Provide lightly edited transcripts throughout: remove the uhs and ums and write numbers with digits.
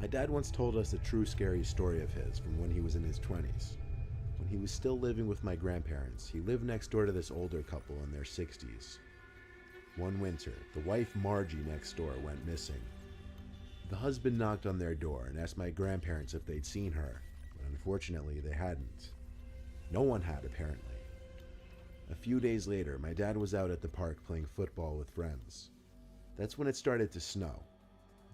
My dad once told us a true scary story of his from when he was in his 20s. When he was still living with my grandparents, he lived next door to this older couple in their 60s. One winter, the wife Margie next door went missing. The husband knocked on their door and asked my grandparents if they'd seen her, but unfortunately they hadn't. No one had, apparently. A few days later, my dad was out at the park playing football with friends. That's when it started to snow.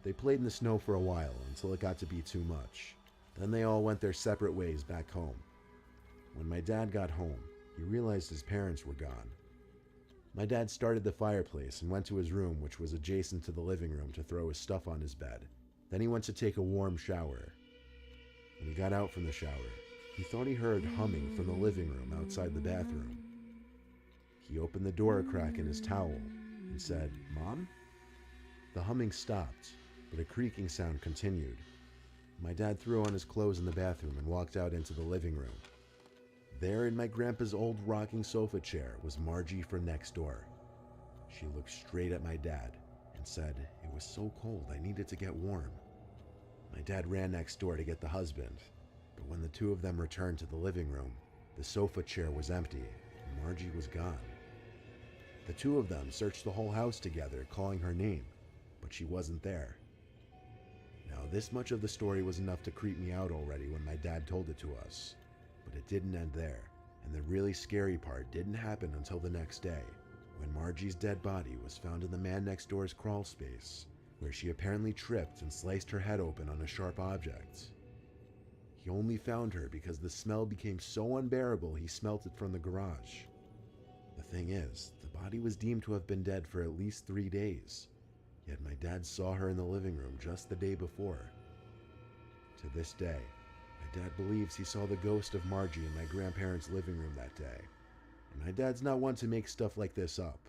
They played in the snow for a while until it got to be too much. Then they all went their separate ways back home. When my dad got home, he realized his parents were gone. My dad started the fireplace and went to his room, which was adjacent to the living room, to throw his stuff on his bed. Then he went to take a warm shower. When he got out from the shower, he thought he heard humming from the living room outside the bathroom. He opened the door a crack in his towel and said, "Mom?" The humming stopped, but a creaking sound continued. My dad threw on his clothes in the bathroom and walked out into the living room. There in my grandpa's old rocking sofa chair was Margie from next door. She looked straight at my dad and said, "It was so cold, I needed to get warm." My dad ran next door to get the husband, but when the two of them returned to the living room, the sofa chair was empty and Margie was gone. The two of them searched the whole house together, calling her name, but she wasn't there. Now, this much of the story was enough to creep me out already when my dad told it to us. But it didn't end there, and the really scary part didn't happen until the next day, when Margie's dead body was found in the man next door's crawl space, where she apparently tripped and sliced her head open on a sharp object. He only found her because the smell became so unbearable he smelt it from the garage. The thing is, the body was deemed to have been dead for at least 3 days, yet my dad saw her in the living room just the day before. To this day, my dad believes he saw the ghost of Margie in my grandparents' living room that day, and my dad's not one to make stuff like this up.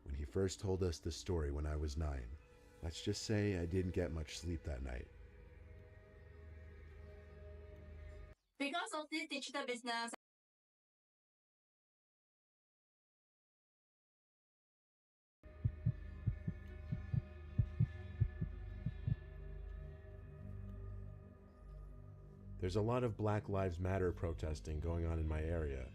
When he first told us this story when I was 9, let's just say I didn't get much sleep that night. Because of this digital business. There's a lot of Black Lives Matter protesting going on in my area.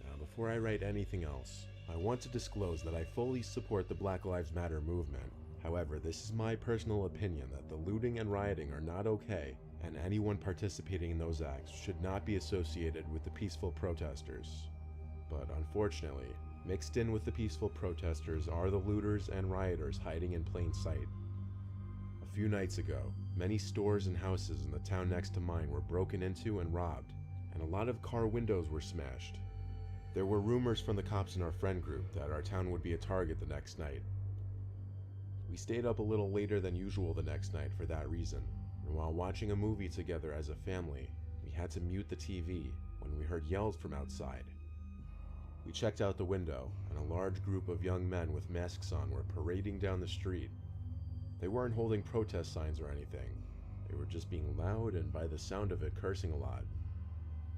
Now, before I write anything else, I want to disclose that I fully support the Black Lives Matter movement. However, this is my personal opinion that the looting and rioting are not okay, and anyone participating in those acts should not be associated with the peaceful protesters. But unfortunately, mixed in with the peaceful protesters are the looters and rioters hiding in plain sight. A few nights ago, many stores and houses in the town next to mine were broken into and robbed, and a lot of car windows were smashed. There were rumors from the cops in our friend group that our town would be a target the next night. We stayed up a little later than usual the next night for that reason, and while watching a movie together as a family, we had to mute the TV when we heard yells from outside. We checked out the window, and a large group of young men with masks on were parading down the street. They weren't holding protest signs or anything. They were just being loud and, by the sound of it, cursing a lot.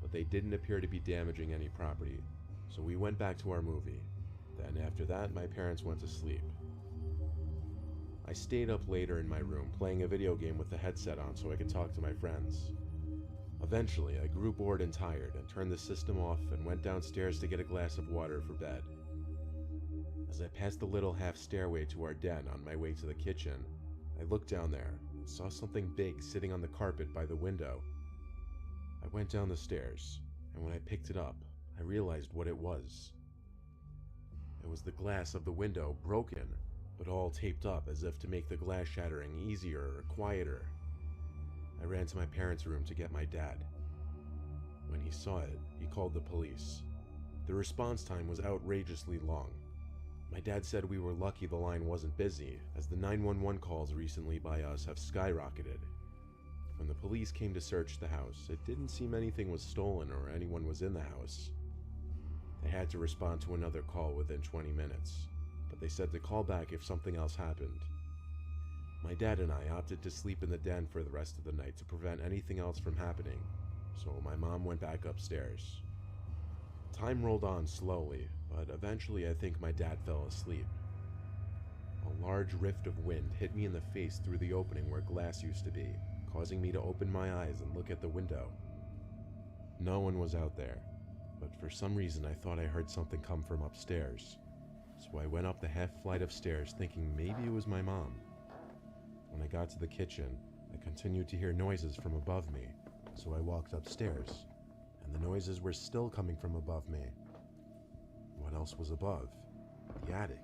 But they didn't appear to be damaging any property, so we went back to our movie. Then after that, my parents went to sleep. I stayed up later in my room playing a video game with the headset on so I could talk to my friends. Eventually, I grew bored and tired and turned the system off and went downstairs to get a glass of water for bed. As I passed the little half stairway to our den on my way to the kitchen, I looked down there and saw something big sitting on the carpet by the window. I went down the stairs, and when I picked it up, I realized what it was. It was the glass of the window, broken, but all taped up as if to make the glass shattering easier or quieter. I ran to my parents' room to get my dad. When he saw it, he called the police. The response time was outrageously long. My dad said we were lucky the line wasn't busy, as the 911 calls recently by us have skyrocketed. When the police came to search the house, it didn't seem anything was stolen or anyone was in the house. They had to respond to another call within 20 minutes, but they said to call back if something else happened. My dad and I opted to sleep in the den for the rest of the night to prevent anything else from happening, so my mom went back upstairs. Time rolled on slowly, but eventually I think my dad fell asleep. A large rift of wind hit me in the face through the opening where glass used to be, causing me to open my eyes and look at the window. No one was out there, but for some reason I thought I heard something come from upstairs. So I went up the half flight of stairs thinking maybe it was my mom. When I got to the kitchen, I continued to hear noises from above me, so I walked upstairs, and the noises were still coming from above me. What else was above? The attic.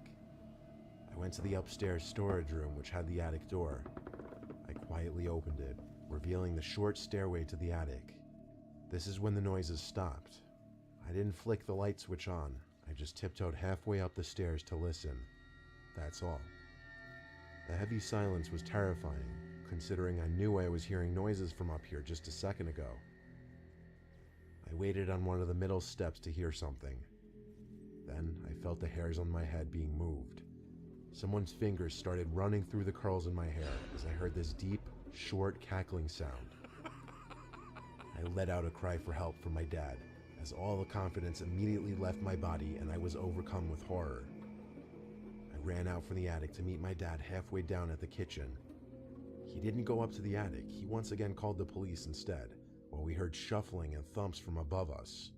I went to the upstairs storage room, which had the attic door. I quietly opened it, revealing the short stairway to the attic. This is when the noises stopped. I didn't flick the light switch on. I just tiptoed halfway up the stairs to listen. That's all. The heavy silence was terrifying, considering I knew I was hearing noises from up here just a second ago. I waited on one of the middle steps to hear something. Then I felt the hairs on my head being moved. Someone's fingers started running through the curls in my hair as I heard this deep, short cackling sound. I let out a cry for help from my dad, as all the confidence immediately left my body and I was overcome with horror. I ran out from the attic to meet my dad halfway down at the kitchen. He didn't go up to the attic. He once again called the police instead, while we heard shuffling and thumps from above us.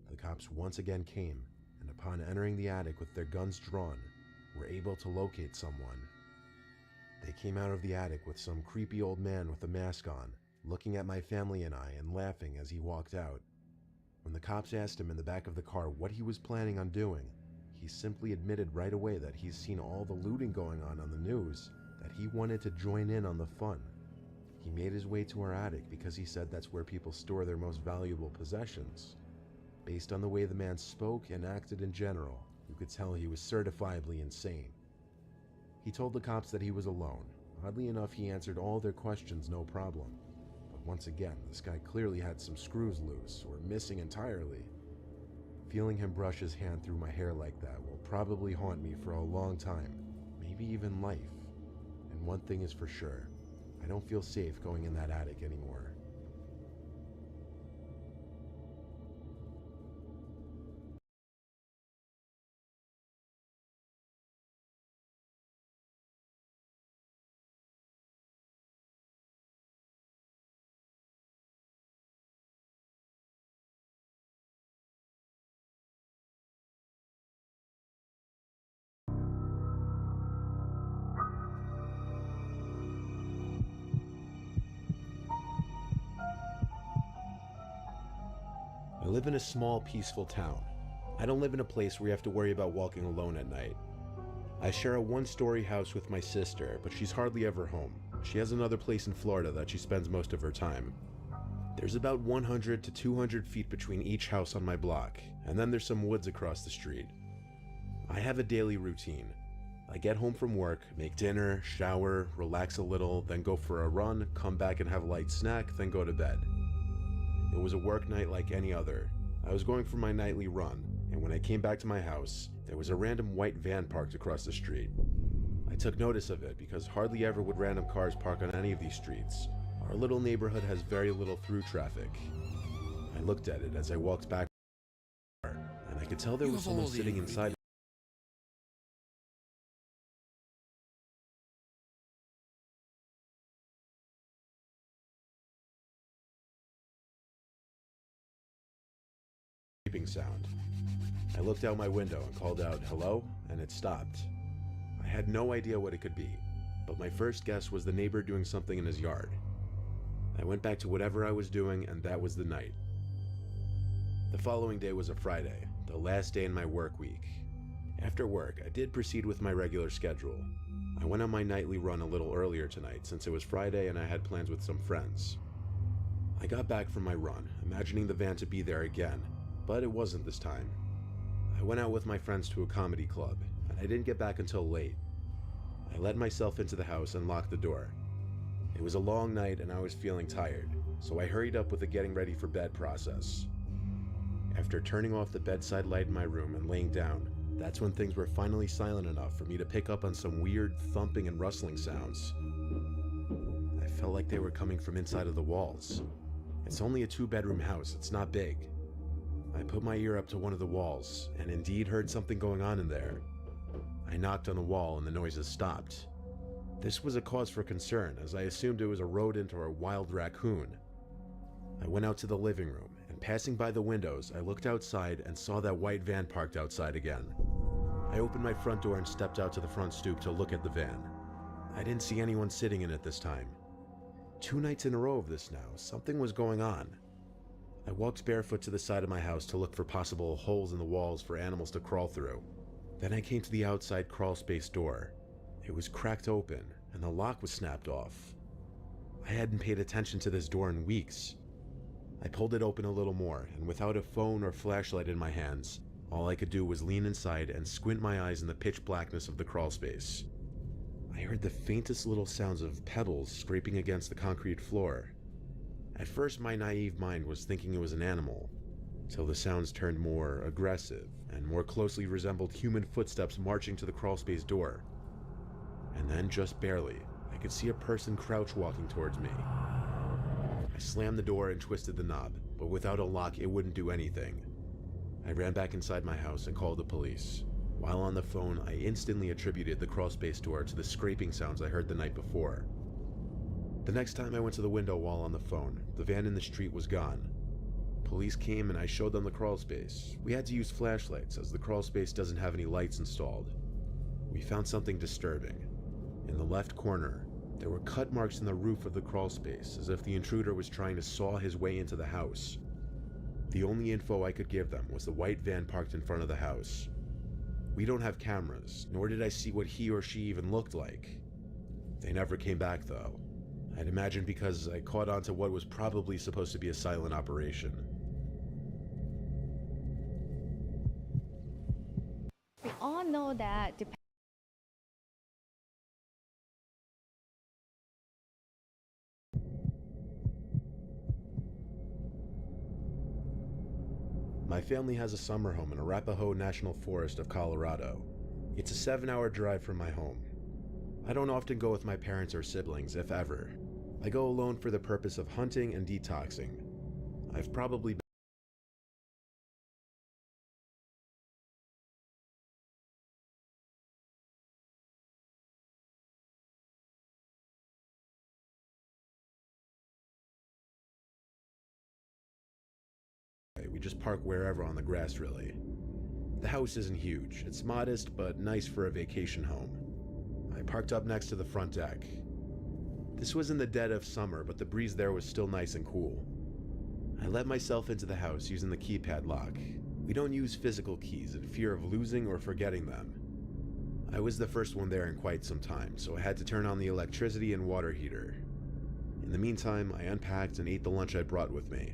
The cops once again came, and upon entering the attic with their guns drawn, were able to locate someone. They came out of the attic with some creepy old man with a mask on, looking at my family and I and laughing as he walked out. When the cops asked him in the back of the car what he was planning on doing, he simply admitted right away that he's seen all the looting going on the news, that he wanted to join in on the fun. He made his way to our attic because he said that's where people store their most valuable possessions. Based on the way the man spoke and acted in general, you could tell he was certifiably insane. He told the cops that he was alone. Oddly enough, he answered all their questions no problem. But once again, this guy clearly had some screws loose or missing entirely. Feeling him brush his hand through my hair like that will probably haunt me for a long time, maybe even life. And one thing is for sure, I don't feel safe going in that attic anymore. I live in a small, peaceful town. I don't live in a place where you have to worry about walking alone at night. I share a one-story house with my sister, but she's hardly ever home. She has another place in Florida that she spends most of her time. There's about 100 to 200 feet between each house on my block, and then there's some woods across the street. I have a daily routine. I get home from work, make dinner, shower, relax a little, then go for a run, come back and have a light snack, then go to bed. It was a work night like any other. I was going for my nightly run, and when I came back to my house, there was a random white van parked across the street. I took notice of it because hardly ever would random cars park on any of these streets. Our little neighborhood has very little through traffic. I looked at it as I walked back, and I could tell there was someone sitting inside sound. I looked out my window and called out, "Hello?" and it stopped. I had no idea what it could be, but my first guess was the neighbor doing something in his yard. I went back to whatever I was doing, and that was the night. The following day was a Friday, the last day in my work week. After work, I did proceed with my regular schedule. I went on my nightly run a little earlier tonight since it was Friday and I had plans with some friends. I got back from my run, imagining the van to be there again, but it wasn't this time. I went out with my friends to a comedy club, and I didn't get back until late. I let myself into the house and locked the door. It was a long night and I was feeling tired, so I hurried up with the getting ready for bed process. After turning off the bedside light in my room and laying down, that's when things were finally silent enough for me to pick up on some weird thumping and rustling sounds. I felt like they were coming from inside of the walls. It's only a 2-bedroom house, it's not big. I put my ear up to one of the walls, and indeed heard something going on in there. I knocked on the wall and the noises stopped. This was a cause for concern, as I assumed it was a rodent or a wild raccoon. I went out to the living room, and passing by the windows, I looked outside and saw that white van parked outside again. I opened my front door and stepped out to the front stoop to look at the van. I didn't see anyone sitting in it this time. 2 nights in a row of this now, something was going on. I walked barefoot to the side of my house to look for possible holes in the walls for animals to crawl through. Then I came to the outside crawl space door. It was cracked open, and the lock was snapped off. I hadn't paid attention to this door in weeks. I pulled it open a little more, and without a phone or flashlight in my hands, all I could do was lean inside and squint my eyes in the pitch blackness of the crawl space. I heard the faintest little sounds of pebbles scraping against the concrete floor. At first, my naive mind was thinking it was an animal, till the sounds turned more aggressive and more closely resembled human footsteps marching to the crawlspace door. And then, just barely, I could see a person crouch walking towards me. I slammed the door and twisted the knob, but without a lock it wouldn't do anything. I ran back inside my house and called the police. While on the phone, I instantly attributed the crawlspace door to the scraping sounds I heard the night before. The next time I went to the window while on the phone, the van in the street was gone. Police came and I showed them the crawlspace. We had to use flashlights as the crawlspace doesn't have any lights installed. We found something disturbing. In the left corner, there were cut marks in the roof of the crawlspace, as if the intruder was trying to saw his way into the house. The only info I could give them was the white van parked in front of the house. We don't have cameras, nor did I see what he or she even looked like. They never came back though. I'd imagine because I caught on to what was probably supposed to be a silent operation. We all know that My family has a summer home in Arapahoe National Forest of Colorado. It's a 7-hour drive from my home. I don't often go with my parents or siblings, if ever. I go alone for the purpose of hunting and detoxing. I've probably We just park wherever on the grass, really. The house isn't huge. It's modest, but nice for a vacation home. I parked up next to the front deck. This was in the dead of summer, but the breeze there was still nice and cool. I let myself into the house using the keypad lock. We don't use physical keys in fear of losing or forgetting them. I was the first one there in quite some time, so I had to turn on the electricity and water heater. In the meantime, I unpacked and ate the lunch I brought with me.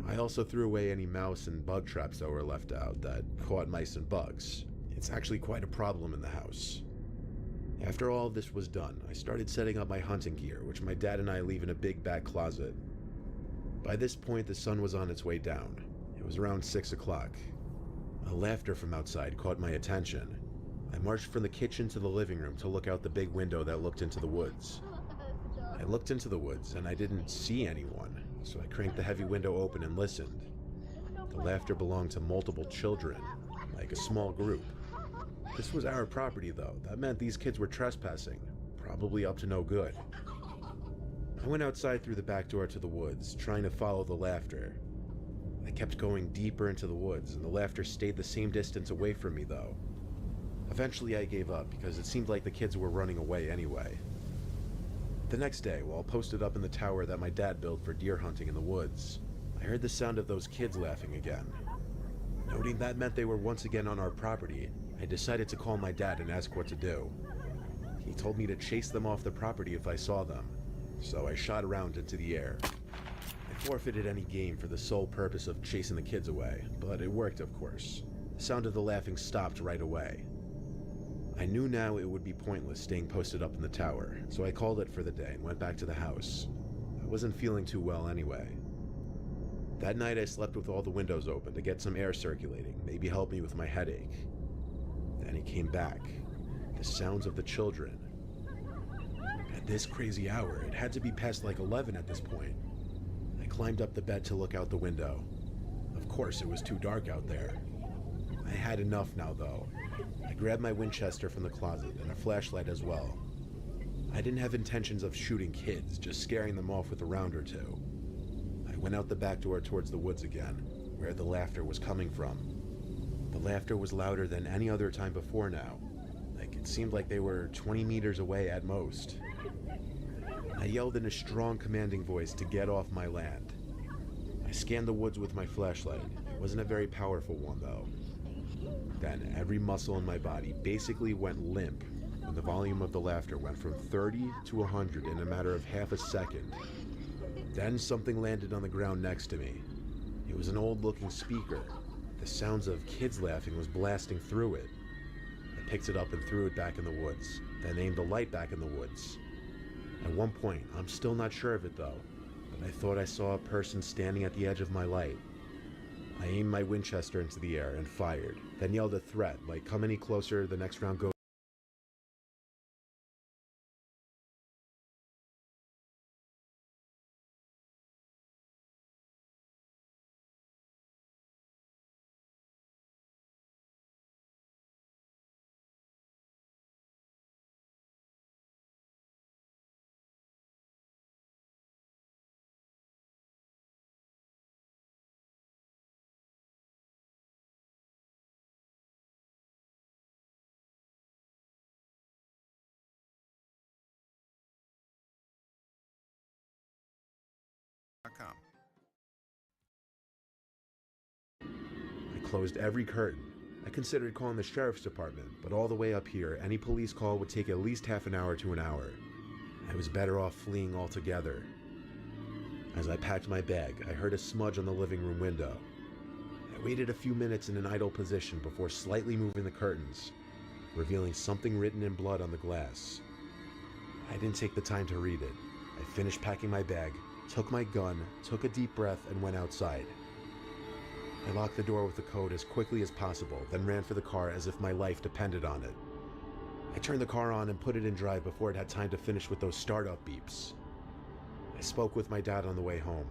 I also threw away any mouse and bug traps that were left out that caught mice and bugs. It's actually quite a problem in the house. After all of this was done, I started setting up my hunting gear, which my dad and I leave in a big back closet. By this point, the sun was on its way down. It was around 6 o'clock. A laughter from outside caught my attention. I marched from the kitchen to the living room to look out the big window that looked into the woods. I looked into the woods and I didn't see anyone, so I cranked the heavy window open and listened. The laughter belonged to multiple children, like a small group. This was our property though. That meant these kids were trespassing, probably up to no good. I went outside through the back door to the woods, trying to follow the laughter. I kept going deeper into the woods, and the laughter stayed the same distance away from me though. Eventually I gave up because it seemed like the kids were running away anyway. The next day, while posted up in the tower that my dad built for deer hunting in the woods, I heard the sound of those kids laughing again. Noting that meant they were once again on our property, I decided to call my dad and ask what to do. He told me to chase them off the property if I saw them, so I shot around into the air. I forfeited any game for the sole purpose of chasing the kids away, but it worked of course. The sound of the laughing stopped right away. I knew now it would be pointless staying posted up in the tower, so I called it for the day and went back to the house. I wasn't feeling too well anyway. That night I slept with all the windows open to get some air circulating, maybe help me with my headache. Then it came back. The sounds of the children. At this crazy hour, it had to be past like 11 at this point. I climbed up the bed to look out the window. Of course, it was too dark out there. I I had enough now, though. I grabbed my Winchester from the closet and a flashlight as well. I didn't have intentions of shooting kids, just scaring them off with a round or two. I went out the back door towards the woods again, where the laughter was coming from. The laughter was louder than any other time before now. Like, it seemed like they were 20 meters away at most. I yelled in a strong, commanding voice to get off my land. I scanned the woods with my flashlight. It wasn't a very powerful one, though. Then, every muscle in my body basically went limp when the volume of the laughter went from 30 to 100 in a matter of half a second. Then something landed on the ground next to me. It was an old-looking speaker. The sounds of kids laughing was blasting through it. I picked it up and threw it back in the woods, then aimed the light back in the woods. At one point, I'm still not sure of it though, but I thought I saw a person standing at the edge of my light. I aimed my Winchester into the air and fired, then yelled a threat, like, come any closer, the next round goes. I closed every curtain. I considered calling the sheriff's department, but all the way up here, any police call would take at least half an hour to an hour. I was better off fleeing altogether. As I packed my bag, I heard a smudge on the living room window. I waited a few minutes in an idle position before slightly moving the curtains, revealing something written in blood on the glass. I didn't take the time to read it. I finished packing my bag, took my gun, took a deep breath, and went outside. I locked the door with the code as quickly as possible, then ran for the car as if my life depended on it. I turned the car on and put it in drive before it had time to finish with those startup beeps. I spoke with my dad on the way home.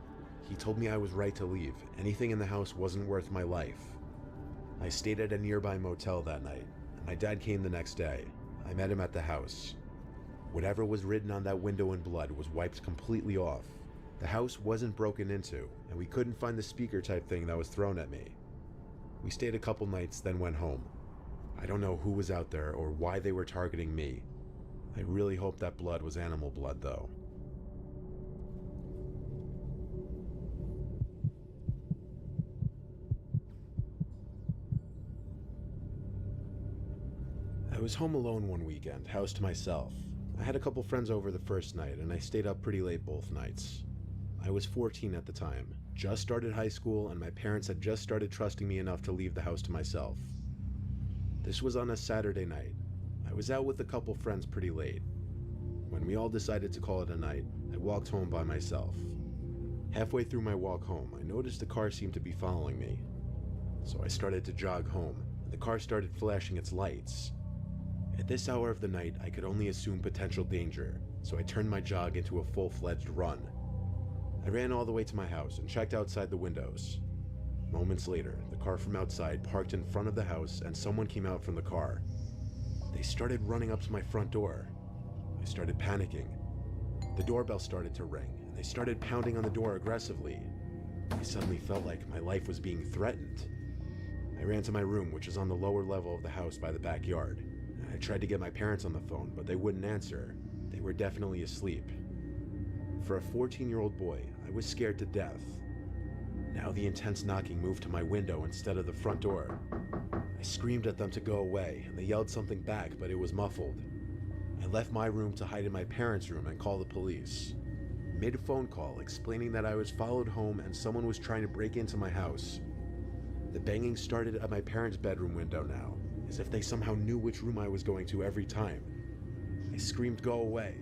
He told me I was right to leave. Anything in the house wasn't worth my life. I stayed at a nearby motel that night, and my dad came the next day. I met him at the house. Whatever was written on that window in blood was wiped completely off. The house wasn't broken into, and we couldn't find the speaker type thing that was thrown at me. We stayed a couple nights, then went home. I don't know who was out there or why they were targeting me. I really hope that blood was animal blood, though. I was home alone one weekend, house to myself. I had a couple friends over the first night, and I stayed up pretty late both nights. I was 14 at the time, just started high school, and my parents had just started trusting me enough to leave the house to myself. This was on a Saturday night. I was out with a couple friends pretty late. When we all decided to call it a night, I walked home by myself. Halfway through my walk home, I noticed the car seemed to be following me. So I started to jog home, and the car started flashing its lights. At this hour of the night, I could only assume potential danger, so I turned my jog into a full-fledged run. I ran all the way to my house and checked outside the windows. Moments later, the car from outside parked in front of the house and someone came out from the car. They started running up to my front door. I started panicking. The doorbell started to ring, and they started pounding on the door aggressively. I suddenly felt like my life was being threatened. I ran to my room, which is on the lower level of the house by the backyard. I tried to get my parents on the phone, but they wouldn't answer. They were definitely asleep. For a 14-year-old boy, I was scared to death. Now the intense knocking moved to my window instead of the front door. I screamed at them to go away, and they yelled something back, but it was muffled. I left my room to hide in my parents' room and call the police. Made a phone call explaining that I was followed home and someone was trying to break into my house. The banging started at my parents' bedroom window now, as if they somehow knew which room I was going to every time. I screamed, "Go away."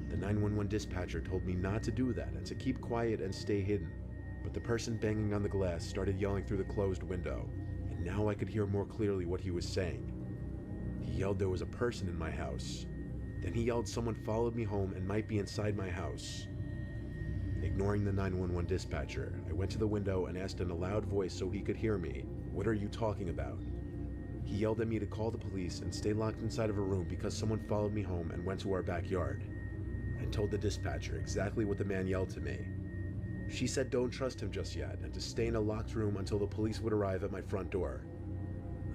The 911 dispatcher told me not to do that and to keep quiet and stay hidden, but the person banging on the glass started yelling through the closed window, and now I could hear more clearly what he was saying. He yelled there was a person in my house. Then he yelled someone followed me home and might be inside my house. Ignoring the 911 dispatcher, I went to the window and asked in a loud voice so he could hear me, "What are you talking about?" yelled at me to call the police and stay locked inside of a room because someone followed me home and went to our backyard. I told the dispatcher exactly what the man yelled to me. She said don't trust him just yet and to stay in a locked room until the police would arrive at my front door.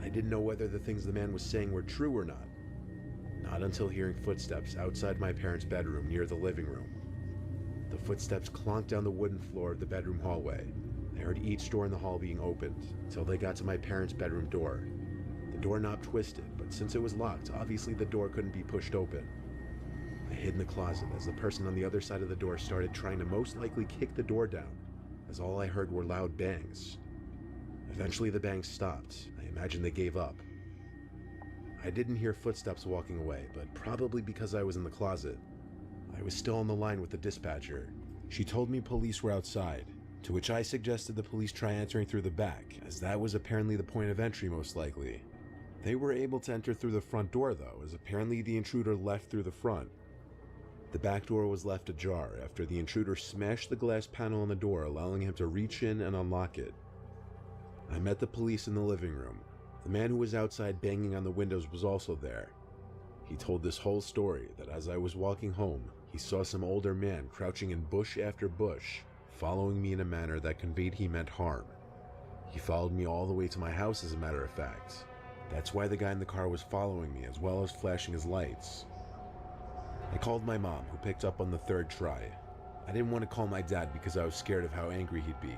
I didn't know whether the things the man was saying were true or not. Not until hearing footsteps outside my parents' bedroom near the living room. The footsteps clonked down the wooden floor of the bedroom hallway. I heard each door in the hall being opened until they got to my parents' bedroom door. The doorknob twisted, but since it was locked, obviously the door couldn't be pushed open. I hid in the closet as the person on the other side of the door started trying to most likely kick the door down, as all I heard were loud bangs. Eventually the bangs stopped. I imagine they gave up. I didn't hear footsteps walking away, but probably because I was in the closet. I was still on the line with the dispatcher. She told me police were outside, to which I suggested the police try entering through the back, as that was apparently the point of entry most likely. They were able to enter through the front door though, as apparently the intruder left through the front. The back door was left ajar after the intruder smashed the glass panel on the door, allowing him to reach in and unlock it. I met the police in the living room. The man who was outside banging on the windows was also there. He told this whole story that as I was walking home, he saw some older man crouching in bush after bush, following me in a manner that conveyed he meant harm. He followed me all the way to my house, as a matter of fact. That's why the guy in the car was following me, as well as flashing his lights. I called my mom, who picked up on the third try. I didn't want to call my dad because I was scared of how angry he'd be.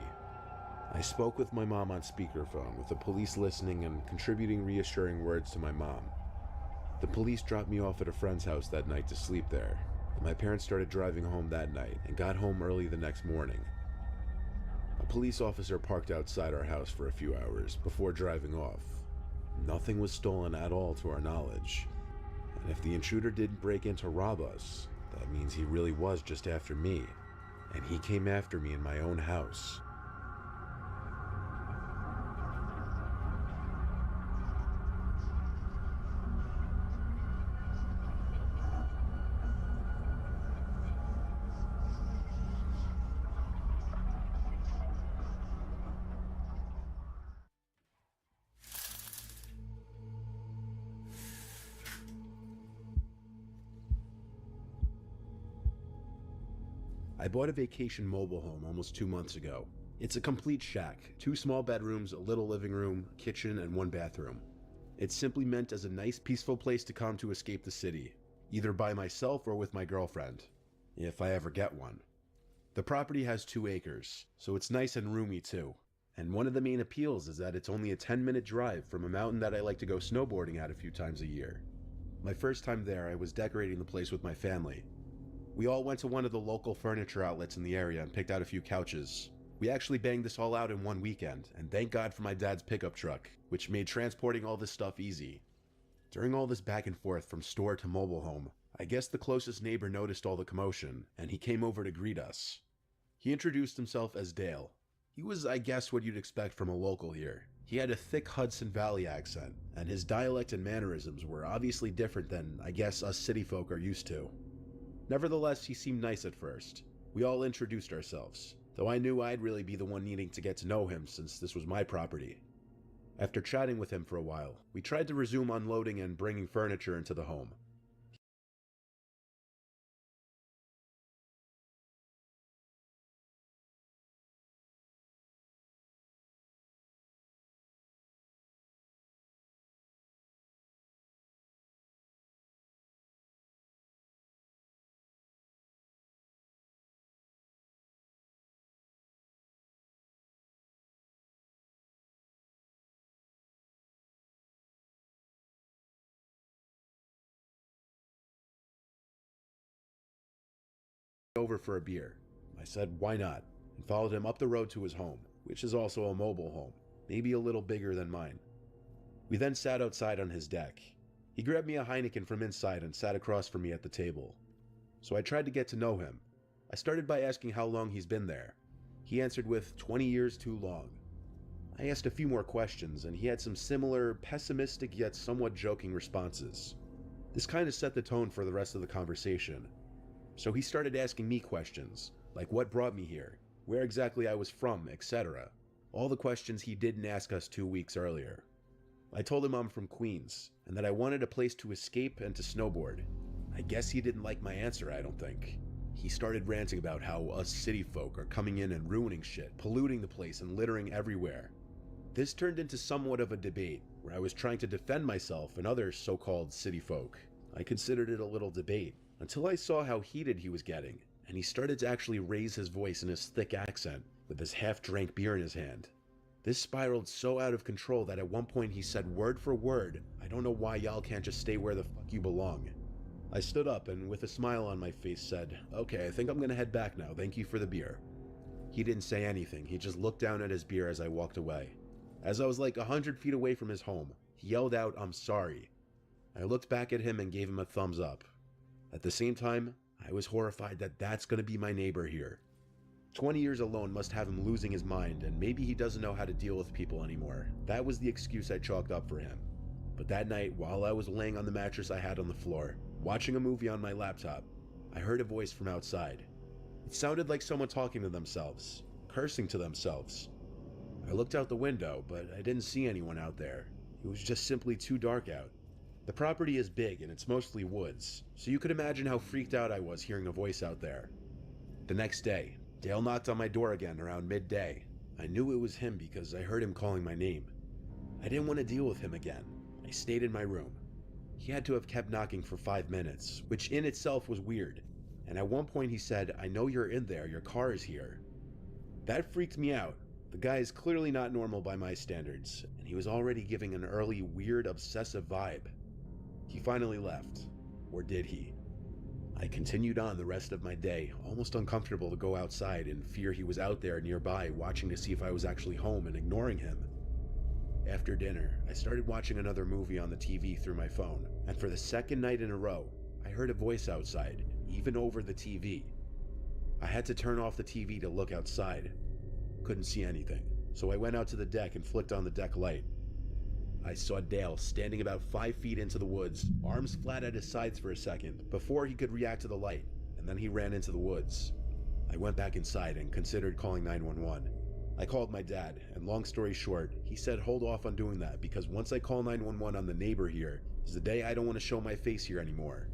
I spoke with my mom on speakerphone, with the police listening and contributing reassuring words to my mom. The police dropped me off at a friend's house that night to sleep there, and my parents started driving home that night and got home early the next morning. A police officer parked outside our house for a few hours before driving off. Nothing was stolen at all to our knowledge. And if the intruder didn't break in to rob us, that means he really was just after me, and he came after me in my own house. I bought a vacation mobile home almost 2 months ago. It's a complete shack, 2 small bedrooms, a little living room, kitchen, and 1 bathroom. It's simply meant as a nice, peaceful place to come to escape the city, either by myself or with my girlfriend, if I ever get one. The property has 2 acres, so it's nice and roomy too. And one of the main appeals is that it's only a 10-minute drive from a mountain that I like to go snowboarding at a few times a year. My first time there, I was decorating the place with my family. We all went to one of the local furniture outlets in the area and picked out a few couches. We actually banged this all out in one weekend, and thank God for my dad's pickup truck, which made transporting all this stuff easy. During all this back and forth from store to mobile home, I guess the closest neighbor noticed all the commotion, and he came over to greet us. He introduced himself as Dale. He was, I guess, what you'd expect from a local here. He had a thick Hudson Valley accent, and his dialect and mannerisms were obviously different than, I guess, us city folk are used to. Nevertheless, he seemed nice at first. We all introduced ourselves, though I knew I'd really be the one needing to get to know him since this was my property. After chatting with him for a while, we tried to resume unloading and bringing furniture into the home. Over for a beer. I said, why not, and followed him up the road to his home, which is also a mobile home, maybe a little bigger than mine. We then sat outside on his deck. He grabbed me a Heineken from inside and sat across from me at the table. So I tried to get to know him. I started by asking how long he's been there. He answered with 20 years too long. I asked a few more questions, and he had some similar, pessimistic yet somewhat joking responses. This kind of set the tone for the rest of the conversation. So he started asking me questions, like what brought me here, where exactly I was from, etc. All the questions he didn't ask us 2 weeks earlier. I told him I'm from Queens, and that I wanted a place to escape and to snowboard. I guess he didn't like my answer, I don't think. He started ranting about how us city folk are coming in and ruining shit, polluting the place and littering everywhere. This turned into somewhat of a debate, where I was trying to defend myself and other so-called city folk. I considered it a little debate, until I saw how heated he was getting, and he started to actually raise his voice in his thick accent, with his half-drank beer in his hand. This spiraled so out of control that at one point he said word for word, "I don't know why y'all can't just stay where the fuck you belong." I stood up and with a smile on my face said, "Okay, I think I'm gonna head back now, thank you for the beer." He didn't say anything, he just looked down at his beer as I walked away. As I was like 100 feet away from his home, he yelled out, "I'm sorry." I looked back at him and gave him a thumbs up. At the same time, I was horrified that that's gonna be my neighbor here. 20 years alone must have him losing his mind, and maybe he doesn't know how to deal with people anymore. That was the excuse I chalked up for him. But that night, while I was laying on the mattress I had on the floor, watching a movie on my laptop, I heard a voice from outside. It sounded like someone talking to themselves, cursing to themselves. I looked out the window, but I didn't see anyone out there. It was just simply too dark out. The property is big and it's mostly woods, so you could imagine how freaked out I was hearing a voice out there. The next day, Dale knocked on my door again around midday. I knew it was him because I heard him calling my name. I didn't want to deal with him again. I stayed in my room. He had to have kept knocking for 5 minutes, which in itself was weird. And at one point he said, "I know you're in there, your car is here." That freaked me out. The guy is clearly not normal by my standards, and he was already giving an early, weird, obsessive vibe. He finally left. Or did he? I continued on the rest of my day, almost uncomfortable to go outside in fear he was out there nearby watching to see if I was actually home and ignoring him. After dinner, I started watching another movie on the TV through my phone, and for the second night in a row, I heard a voice outside, even over the TV. I had to turn off the TV to look outside. Couldn't see anything, so I went out to the deck and flicked on the deck light. I saw Dale standing about 5 feet into the woods, arms flat at his sides for a second, before he could react to the light, and then he ran into the woods. I went back inside and considered calling 911. I called my dad, and long story short, he said hold off on doing that because once I call 911 on the neighbor here is the day I don't want to show my face here anymore.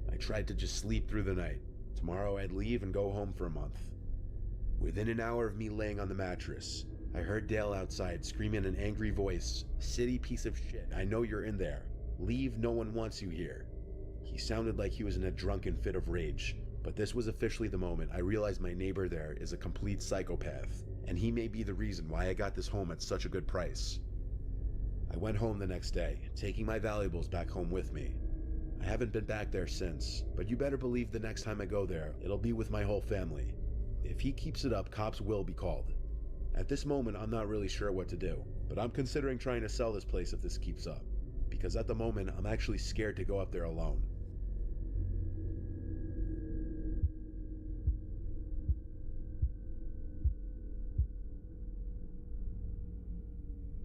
I tried to just sleep through the night. Tomorrow I'd leave and go home for a month. Within an hour of me laying on the mattress, I heard Dale outside screaming in an angry voice, "City piece of shit, I know you're in there. Leave, no one wants you here." He sounded like he was in a drunken fit of rage, but this was officially the moment I realized my neighbor there is a complete psychopath, and he may be the reason why I got this home at such a good price. I went home the next day, taking my valuables back home with me. I haven't been back there since, but you better believe the next time I go there, it'll be with my whole family. If he keeps it up, cops will be called. At this moment, I'm not really sure what to do, but I'm considering trying to sell this place if this keeps up, because at the moment, I'm actually scared to go up there alone.